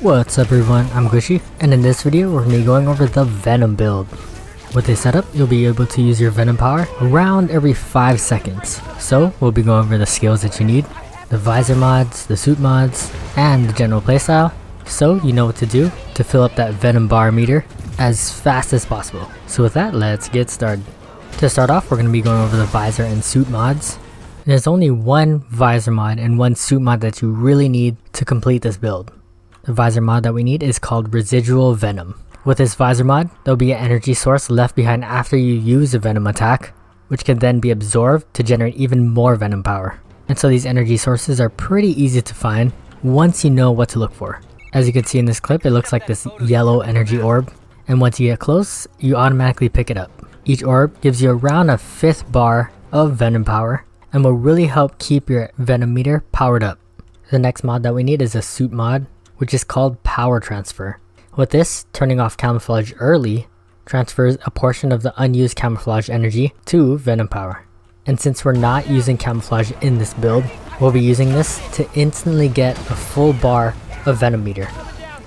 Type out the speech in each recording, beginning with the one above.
What's up everyone, I'm Gushy, and in this video we're going to be going over the Venom build. With this setup, you'll be able to use your Venom power around every 5 seconds. So we'll be going over the skills that you need, the visor mods, the suit mods, and the general playstyle, so you know what to do to fill up that Venom bar meter as fast as possible. So with that, let's get started. To start off, we're going to be going over the visor and suit mods. There's only one visor mod and one suit mod that you really need to complete this build. The visor mod that we need is called Residual Venom. With this visor mod, there'll be an energy source left behind after you use a Venom attack, which can then be absorbed to generate even more Venom power. And so these energy sources are pretty easy to find once you know what to look for. As you can see in this clip, it looks like this yellow energy orb, and once you get close, you automatically pick it up. Each orb gives you around a 5th bar of Venom power, and will really help keep your Venom meter powered up. The next mod that we need is a suit mod, which is called Power Transfer. With this, turning off camouflage early transfers a portion of the unused camouflage energy to Venom power. And since we're not using camouflage in this build, we'll be using this to instantly get a full bar of Venom meter.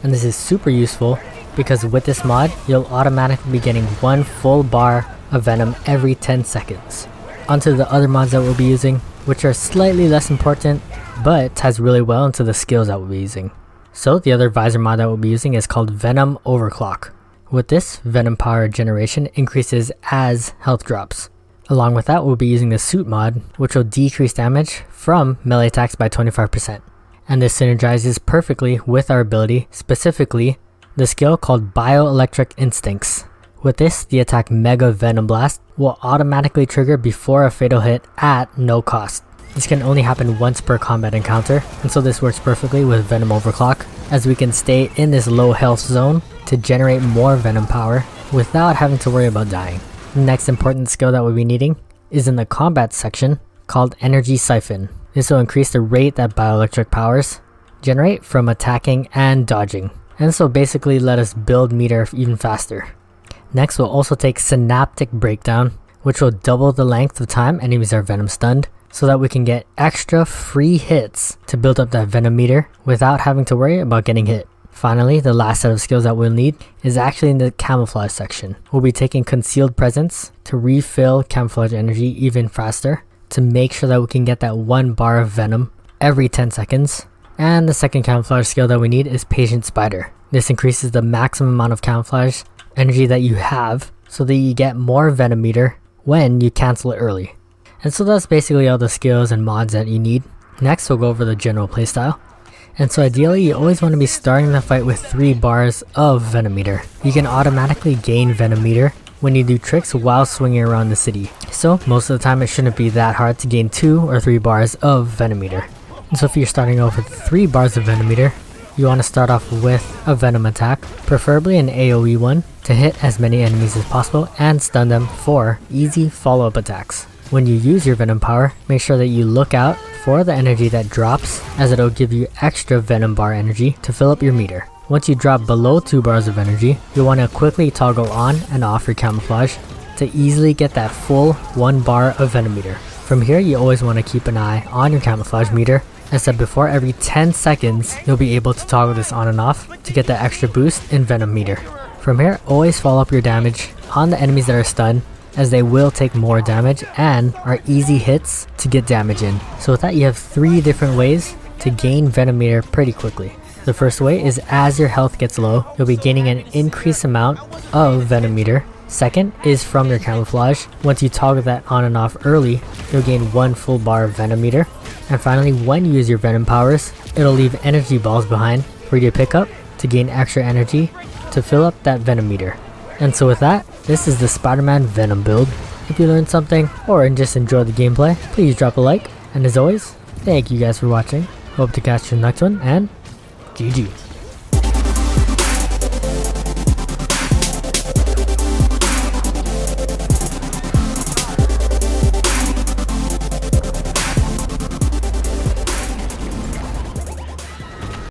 And this is super useful because with this mod, you'll automatically be getting 1 full bar of Venom every 10 seconds. Onto the other mods that we'll be using, which are slightly less important, but ties really well into the skills that we'll be using. So the other visor mod that we'll be using is called Venom Overclock. With this, Venom power generation increases as health drops. Along with that, we'll be using the suit mod, which will decrease damage from melee attacks by 25%. And this synergizes perfectly with our ability, specifically the skill called Bioelectric Instincts. With this, the attack Mega Venom Blast will automatically trigger before a fatal hit at no cost. This can only happen once per combat encounter, and so this works perfectly with Venom Overclock, as we can stay in this low health zone to generate more Venom power without having to worry about dying. The next important skill that we'll be needing is in the combat section called Energy Siphon. This will increase the rate that bioelectric powers generate from attacking and dodging, and so basically let us build meter even faster. Next, we'll also take Synaptic Breakdown, which will double the length of time enemies are Venom stunned, so that we can get extra free hits to build up that Venom meter without having to worry about getting hit. Finally, the last set of skills that we'll need is actually in the camouflage section. We'll be taking Concealed Presence to refill camouflage energy even faster to make sure that we can get that 1 bar of Venom every 10 seconds. And the second camouflage skill that we need is Patient Spider. This increases the maximum amount of camouflage energy that you have so that you get more Venom meter when you cancel it early. And so that's basically all the skills and mods that you need. Next, we'll go over the general playstyle. And so ideally, you always want to be starting the fight with 3 bars of Venom meter. You can automatically gain Venom meter when you do tricks while swinging around the city. So most of the time, it shouldn't be that hard to gain 2 or 3 bars of Venom meter. And so if you're starting off with 3 bars of Venom meter, you want to start off with a Venom attack, preferably an AoE one, to hit as many enemies as possible and stun them for easy follow-up attacks. When you use your Venom power, make sure that you look out for the energy that drops, as it'll give you extra Venom bar energy to fill up your meter. Once you drop below 2 bars of energy, you'll want to quickly toggle on and off your camouflage to easily get that full 1 bar of Venom meter. From here, you always want to keep an eye on your camouflage meter. As said before, every 10 seconds, you'll be able to toggle this on and off to get that extra boost in Venom meter. From here, always follow up your damage on the enemies that are stunned, as they will take more damage and are easy hits to get damage in. So with that, you have 3 different ways to gain Venom meter pretty quickly. The first way is as your health gets low, you'll be gaining an increased amount of Venom meter. Second is from your camouflage. Once you toggle that on and off early, you'll gain 1 full bar of Venom meter. And finally, when you use your Venom powers, it'll leave energy balls behind for you to pick up to gain extra energy to fill up that Venom meter. And so with that, this is the Spider-Man Venom build. If you learned something or just enjoyed the gameplay, please drop a like. And as always, thank you guys for watching. Hope to catch you in the next one, and GG.